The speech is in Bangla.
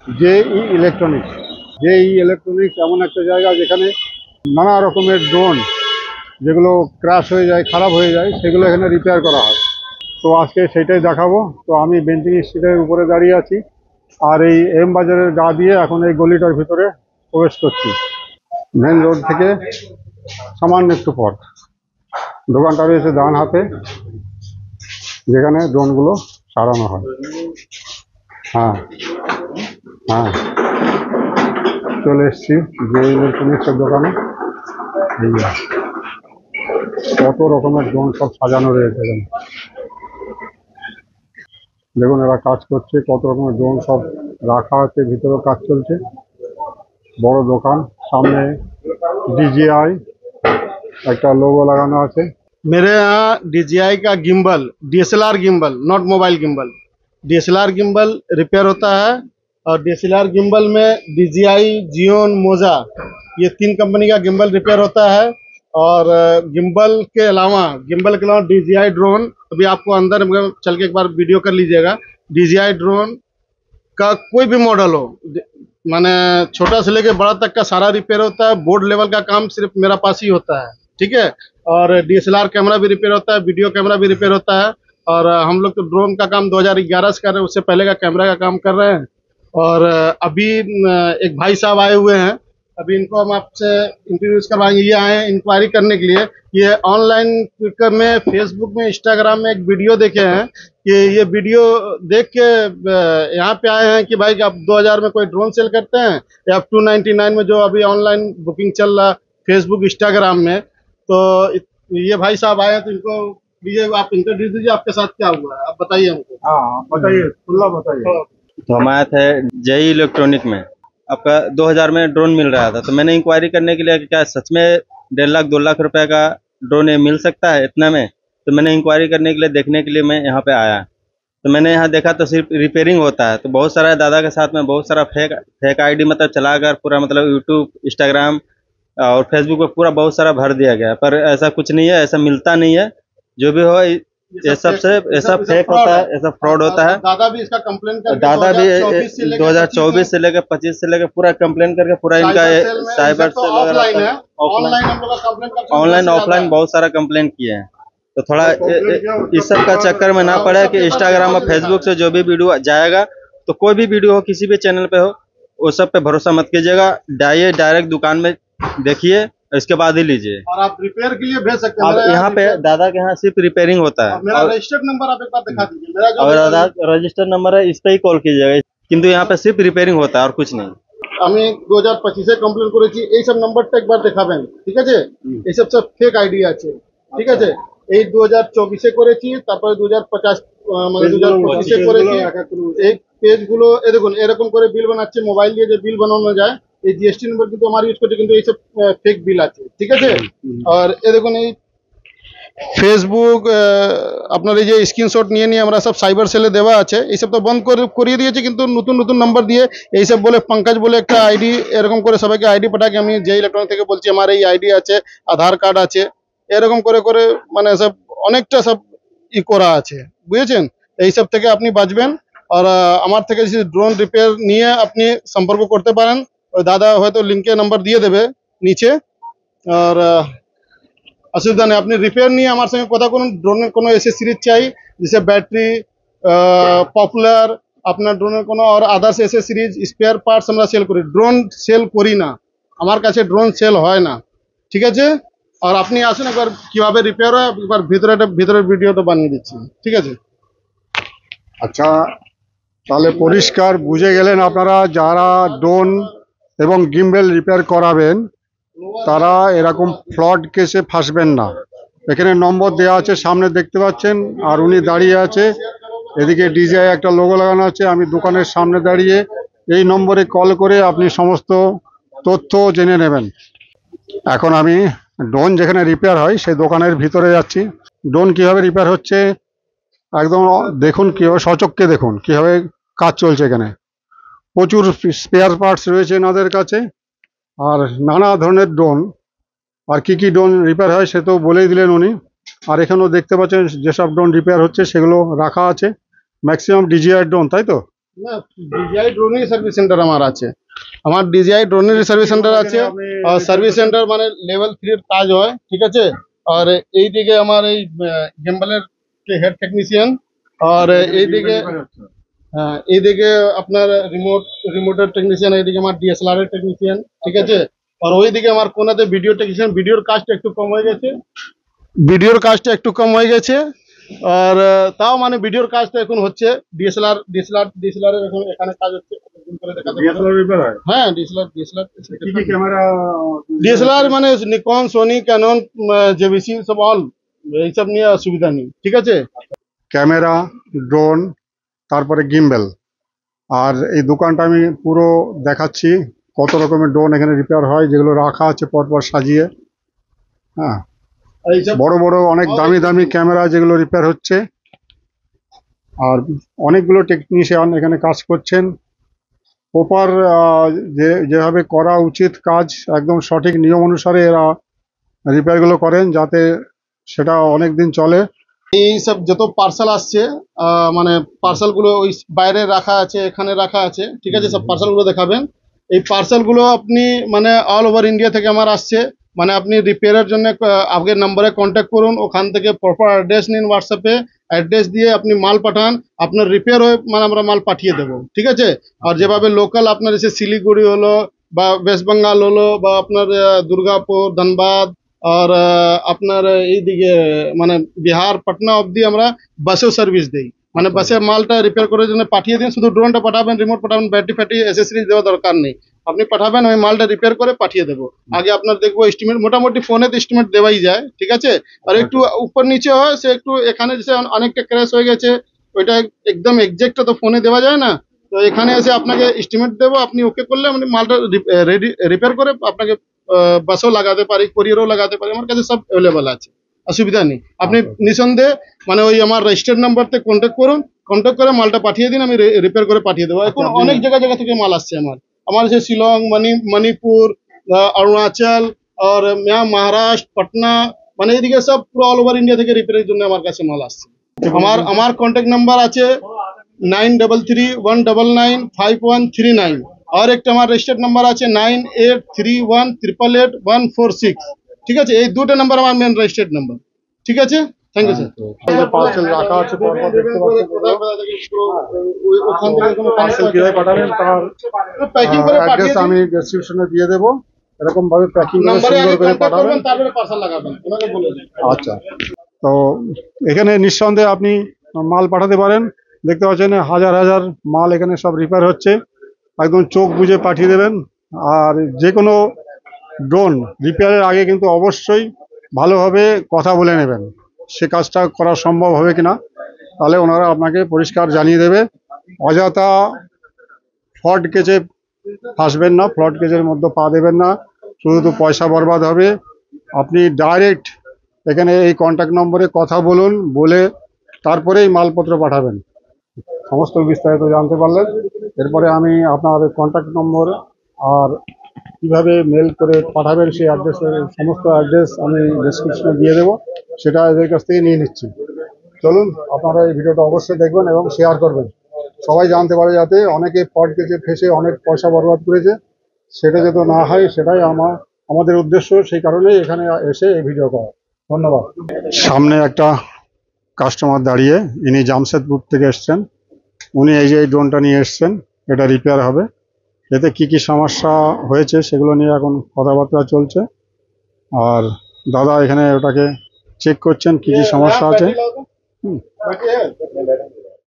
জেই ইলেকট্রনিক্স। জেই ইলেকট্রনিক্স এমন একটা জায়গা যেখানে নানা রকমের ড্রোন যেগুলো ক্র্যাশ হয়ে যায়, খারাপ হয়ে যায়, সেগুলো এখানে রিপেয়ার করা হয়। তো আজকে সেটাই দেখাবো। তো আমি বেন্টিং স্ট্রিটের উপরে দাঁড়িয়ে আছি, আর এই এম বাজারের গা দিয়ে এখন এই গলিটার ভিতরে প্রবেশ করছি। মেন রোড থেকে সামান্য একটু পথ, দোকানটা রয়েছে ডান হাতে, যেখানে ড্রোনগুলো সারানো হয়। হ্যাঁ হ্যাঁ, চলে এসছি যে ইলেকট্রনিক্সের দোকানে। এই যে কত রকমের ড্রোন সব সাজানো রয়েছে এখানে। দেখুন এরা কাজ করছে, কত রকমের ড্রোন সব রাখা আছে, ভিতরেও কাজ চলছে। বড় দোকান, সামনে DJI একটা लोगो लगाना আছে। मेरे यहाँ DJI का gimbal, DSLR gimbal, not mobile gimbal, DSLR gimbal repair होता है। और DSLR गिम्बल में DJI, जियोन, मोजा, ये 3 कंपनी का गिम्बल रिपेयर होता है। और गिम्बल के अलावा DJI ड्रोन, अभी आपको अंदर चल के एक बार वीडियो कर लीजिएगा। DJI ड्रोन का कोई भी मॉडल हो, माने छोटा से लेके बड़ा तक का सारा रिपेयर होता है। बोर्ड लेवल का काम सिर्फ मेरा पास ही होता है, ठीक है। और DSLR कैमरा भी रिपेयर होता है, वीडियो कैमरा भी रिपेयर होता है। और हम लोग तो ड्रोन का काम 2011 से कर रहे हैं, उससे पहले का कैमरा का काम कर रहे हैं। और अभी एक भाई साहब आए हुए हैं, अभी इनको हम आपसे इंट्रोड्यूस करवाएंगे। ये आए हैं इंक्वायरी करने के लिए। ये ऑनलाइन में, फेसबुक में, इंस्टाग्राम में एक वीडियो देखे हैं कि ये वीडियो देख के यहाँ पे आए हैं कि भाई आप 2000 में कोई ड्रोन सेल करते हैं, या 299 में जो अभी ऑनलाइन बुकिंग चल रहा फेसबुक इंस्टाग्राम में। तो ये भाई साहब आए हैं, तो इनको दीजिए, आप इंट्रोड्यूस दीजिए, आपके साथ क्या हुआ है, आप बताइए हमको। हाँ बताइए, खुला बताइए। तो हम आए थे जेई इलेक्ट्रॉनिक में। आपका 2000 में ड्रोन मिल रहा था, तो मैंने इंक्वायरी करने के लिए कि क्या सच में 1.5 लाख 2 लाख रुपए का ड्रोन ये मिल सकता है इतना में। तो मैंने इंक्वायरी करने के लिए, देखने के लिए मैं यहाँ पे आया। तो मैंने यहाँ देखा तो सिर्फ रिपेयरिंग होता है। तो बहुत सारा दादा के साथ में बहुत सारा फेक आईडी मतलब चलाकर पूरा मतलब यूट्यूब, इंस्टाग्राम और फेसबुक पे पूरा बहुत सारा भर दिया गया, पर ऐसा कुछ नहीं है, ऐसा मिलता नहीं है। जो भी हो ये सब से ऐसा फेक होता है, ऐसा फ्रॉड होता है। दादा भी इसका कंप्लेन करके दादा भी 2024 से लेकर 25 से लेकर पूरा कंप्लेन करके पूरा इनका साइबर सेल ऑनलाइन ऑफलाइन बहुत सारा कंप्लेन किए हैं। तो थोड़ा इस सब का चक्कर में ना पड़े कि इंस्टाग्राम और फेसबुक से जो भी वीडियो जाएगा, तो कोई भी वीडियो हो किसी भी चैनल पे हो, वो सब पे भरोसा मत कीजिएगा। जाइए डायरेक्ट दुकान में देखिए, इसके बाद ही लीजिए। और आप रिपेयर के लिए भेज सकते हैं। अब यहाँ पे दादा के यहाँ सिर्फ रिपेयरिंग होता है। मेरा रजिस्टर्ड नंबर आप एक बार दिखा दीजिए, मेरा जो और रजिस्टर्ड नंबर है, इस पे ही कॉल कीजिएगा। किंतु यहाँ पे सिर्फ रिपेयरिंग होता है और कुछ नहीं। আমি 2025 কমপ্লেন করেছি, এই সব নাম্বারটা একবার দেখাবেন, ঠিক আছে। এই সব সব ফেক আইডি আছে, ঠিক আছে। এই 2024 করেছি, তারপরে 2050 মানে 2025 করেছি। এই পেজগুলো এই দেখুন, এরকম করে বিল বানাচ্ছে, মোবাইল দিয়ে যে বিল বানানো যায়, এই জিএসটি নাম্বার কিন্তু আমার ইউজ করছে, কিন্তু এই সব ফেক বিল আছে, ঠিক আছে। আর এই দেখুন, এই ফেসবুক আপনার এই যে স্ক্রিনশট নিয়ে নিয়ে আমরা সব সাইবার সেলে দেওয়া আছে, এইসব তো বন্ধ করিয়ে দিয়েছে। কিন্তু নতুন নতুন নাম্বার দিয়ে এইসব বলে, পঙ্কজ বলে একটা আইডি, এরকম করে সবাইকে আইডি পাঠাকে আমি যে ইলেকট্রনিক থেকে বলছি আমার এই আইডি আছে, আধার কার্ড আছে, এরকম করে করে মানে সব অনেকটা সব করা আছে, বুঝেছেন। এইসব থেকে আপনি বাঁচবেন। আর আমার থেকে যদি ড্রোন রিপেয়ার নিয়ে আপনি সম্পর্ক করতে পারেন, ওই দাদা হয়তো লিঙ্কে নাম্বার দিয়ে দেবে নিচে। আর অসুবিধা নেই, আপনি রিপেয়ার নিয়ে আমার সঙ্গে কথা করুন। ড্রোনের কোনো এসেসরিজ চাই, जैसे ব্যাটারি, পপুলার, আপনার ড্রোনের কোনো আর আদার্স এসেসরিজ, স্পেয়ার পার্টস আমরা সেল করি। ড্রোন সেল করি না, আমার কাছে ড্রোন সেল হয় না, ঠিক আছে। আর আপনি আসুন, একবার কিভাবে রিপেয়ার হয় একবার ভিতরের ভিডিওটা বানিয়ে দিচ্ছি, ঠিক আছে। আচ্ছা, তাহলে পরিষ্কার বুঝে গেলেন আপনারা, যারা ড্রোন এবং গিম্বেল রিপেয়ার করাবেন তারা এরকম ফ্লড কেসে ফাঁসবেন না। এখানে নম্বর দেওয়া আছে, সামনে দেখতে পাচ্ছেন, আর উনি দাঁড়িয়ে আছে। এদিকে DJI একটা লোগো লাগানো আছে। আমি দোকানের সামনে দাঁড়িয়ে, এই নম্বরে কল করে আপনি সমস্ত তথ্য জেনে নেবেন। এখন আমি ড্রোন যেখানে রিপেয়ার হয় সেই দোকানের ভিতরে যাচ্ছি। ড্রোন কীভাবে রিপেয়ার হচ্ছে একদম দেখুন, কীভাবে সচক্ষে দেখুন কীভাবে কাজ চলছে। এখানে প্রচুর স্পেয়ার পার্টস রয়েছে এনাদের কাছে, আর নানা ধরনের ড্রোন। আর কি কি ড্রোন রিপেয়ার হয় সে তো বলেই দিলেন উনি। আর এখানেও দেখতে পাচ্ছেন যেসব ড্রোন রিপেয়ার হচ্ছে সেগুলো রাখা আছে। ম্যাক্সিমাম DJI ড্রোন, তাই তো? না, ডিজিআই ড্রোনের সার্ভিস সেন্টার আমার আছে। আমার ডিজিআই ড্রোনের সার্ভিস সেন্টার আছে। আর সার্ভিস সেন্টার মানে লেভেল 3 এর কাজ হয়, ঠিক আছে। আর এইদিকে আমার এই গিম্বলের হেড টেকনিশিয়ান, আর এইদিকে হ্যাঁ এইদিকে আপনার রিমোটের টেকনিশিয়ান, এইদিকে আমার ডিএসএলআর এর টেকনিশিয়ান, ঠিক আছে। আর ওইদিকে আমার কোনাতে ভিডিও টেকনিশিয়ান। ভিডিওর কাজটা একটু কম হয়ে গেছে। আর তাও মানে ভিডিওর কাজটা এখন হচ্ছে। ডিএসএলআর এর এখন এখানে কাজ হচ্ছে। একদিন করে দেখাতে পারবো। হ্যাঁ, ডিএসএলআর মানে নিকন, সোনি, ক্যানন, জেবিসি সব অল, এইসব নিয়ে অসুবিধা নেই, ঠিক আছে। ক্যামেরা, ড্রোন, তারপরে গিম্বেল। আর এই দোকানটা আমি পুরো দেখাচ্ছি কত রকমের ড্রোন এখানে রিপেয়ার হয়, যেগুলো রাখা আছে পরপর সাজিয়ে। হ্যাঁ, এইসব বড় বড় অনেক দামি দামি ক্যামেরা যেগুলো রিপেয়ার হচ্ছে। আর অনেকগুলো টেকনিশিয়ান এখানে কাজ করছেন। প্রপার যেভাবে করা উচিত কাজ, একদম সঠিক নিয়ম অনুসারে এরা রিপেয়ারগুলো করেন, যাতে সেটা অনেক দিন চলে। এই সব যত পার্সেল আসছে, মানে পার্সেল গুলো ওই বাইরে রাখা আছে, এখানে রাখা আছে, ঠিক আছে। সব পার্সেল গুলো দেখাবেন। এই পার্সেল গুলো আপনি মানে অল ওভার ইন্ডিয়া থেকে আমার আসছে। মানে আপনি রিপেয়ারের জন্য আগের নাম্বারে কন্ট্যাক্ট করুন, ওখান থেকে প্রপার অ্যাড্রেস নিন, হোয়াটসঅ্যাপে অ্যাড্রেস দিয়ে আপনি মাল পাঠান। আপনার রিপেয়ার হয়ে মানে আমরা মাল পাঠিয়ে দেবো, ঠিক আছে। আর যেভাবে লোকাল আপনার এসে শিলিগুড়ি হলো বা ওয়েস্ট বেঙ্গল হলো বা আপনার দুর্গাপুর, ধানবাদ, আর আপনার এইদিকে মানে বিহার, পাটনা অবধি আমরা বাসেও সার্ভিস দেই। মানে বাসে মালটা রিপেয়ার করার জন্য পাঠিয়ে দিন। শুধু ড্রোনটা পাঠাবেন, রিমোট পাঠাবেন, ব্যাটারি ফ্যাটি অ্যাসেসরিজ দেওয়া দরকার নেই। আপনি পাঠাবেন, আমি মালটা রিপেয়ার করে পাঠিয়ে দেবো। আগে আপনার দেখবো এস্টিমেট, মোটামুটি ফোনে তো এস্টিমেট দেওয়াই যায়, ঠিক আছে। আর একটু উপর নিচে হয়, সে একটু এখানে যে অনেকটা ক্র্যাশ হয়ে গেছে, ওইটা একদম এক্সাক্ট তো ফোনে দেওয়া যায় না। তো এখানে এসে আপনাকে এস্টিমেট দেবো, আপনি ওকে করলে আমি মালটা রিপেয়ার করে আপনাকে বাসও লাগাতে পারি, কোরিয়ারও লাগাতে পারি। আমার কাছে সব অ্যাভেলেবল আছে, অসুবিধা নেই। আপনি নিঃসন্দেহে মানে ওই আমার রেজিস্টার্ড নাম্বারতে কন্ট্যাক্ট করুন, কন্ট্যাক্ট করে মালটা পাঠিয়ে দিন, আমি রিপেয়ার করে পাঠিয়ে দেবো। এখন অনেক জায়গা থেকে মাল আসছে আমার যে শিলং, মণিপুর, অরুণাচল, আর মহারাষ্ট্র, পাটনা, মানে এইদিকে সব পুরো অল ওভার ইন্ডিয়া থেকে রিপেয়ারের জন্য আমার কাছে মাল আসছে। আমার কন্ট্যাক্ট নাম্বার আছে 9331995139। আর একটা আমার রেজিস্টার্ড নাম্বার আছে 9831888146, ঠিক আছে। এই দুটো নাম্বার আমার মেন রেজিস্টার্ড নাম্বার, ঠিক আছে। Thank you sir. পার্সেল রাখা আছে পরপর দেখতে পাচ্ছেন। ওখান থেকে কোনো পার্সেল কিভাবে পাঠাবেন তার প্যাকিং করে অ্যাড্রেস পাঠিয়ে আমি ডেসক্রিপশনে দিয়ে দেবো। এরকম ভাবে প্যাকিং করে নাম্বারে আগে সুন্দর করে কন্ট্যাক্ট পাঠাবেন। করবেন, তারপরে পার্সেল লাগাবেন, ওনাকে বলে দিন। আচ্ছা, তো এখানে নিঃসন্দেহে আপনি মাল পাঠাতে পারেন। দেখতে পাচ্ছেন হাজার হাজার মাল এখানে সব রিপেয়ার হচ্ছে। একদম চোখ বুজে পাঠিয়ে দেবেন। আর যে কোনো ড্রোন রিপেয়ারের আগে কিন্তু অবশ্যই ভালোভাবে কথা বলে নেবেন, সে কাজটা করা সম্ভব হবে কিনা। তাহলে ওনারা আপনাকে পরিষ্কার জানিয়ে দেবে। অযথা ফ্রড কেজে ফাঁসবেন না, ফ্রড কেজের মধ্যে পা দেবেন না, শুধু পয়সা বরবাদ হবে। আপনি ডাইরেক্ট এখানে এই কন্ট্যাক্ট নম্বরে কথা বলুন, বলে তারপরেই মালপত্র পাঠাবেন। সমস্ত বিস্তারিত জানতে পারলেন। এরপরে আমি আপনার কন্ট্যাক্ট নম্বর আর কিভাবে মেল করে পাঠাবেন সেই অ্যাড্রেসের সমস্ত অ্যাড্রেস আমি ডেসক্রিপশনে দিয়ে দেবো, সেটা এদের কাছ থেকে নিয়ে নিচ্ছি। চলুন, আপনারা এই ভিডিওটা অবশ্যই দেখবেন এবং শেয়ার করবেন, সবাই জানতে পারে, যাতে অনেকে ফ্রড কেসে ফেসে অনেক পয়সা বরবাদ করেছে, সেটা যাতে না হয় সেটাই আমাদের উদ্দেশ্য। সেই কারণেই এখানে এসে এই ভিডিও করা। ধন্যবাদ। সামনে একটা কাস্টমার দাঁড়িয়ে, ইনি জামশেদপুর থেকে এসছেন। উনি এই যে এই ড্রোনটা নিয়ে এসছেন, এটা রিপেয়ার হবে। এতে কি কি সমস্যা হয়েছে সেগুলো নিয়ে এখন কথাবার্তা চলছে। আর দাদা এখানে ওটাকে চেক করছেন কি কি সমস্যা আছে। বাকি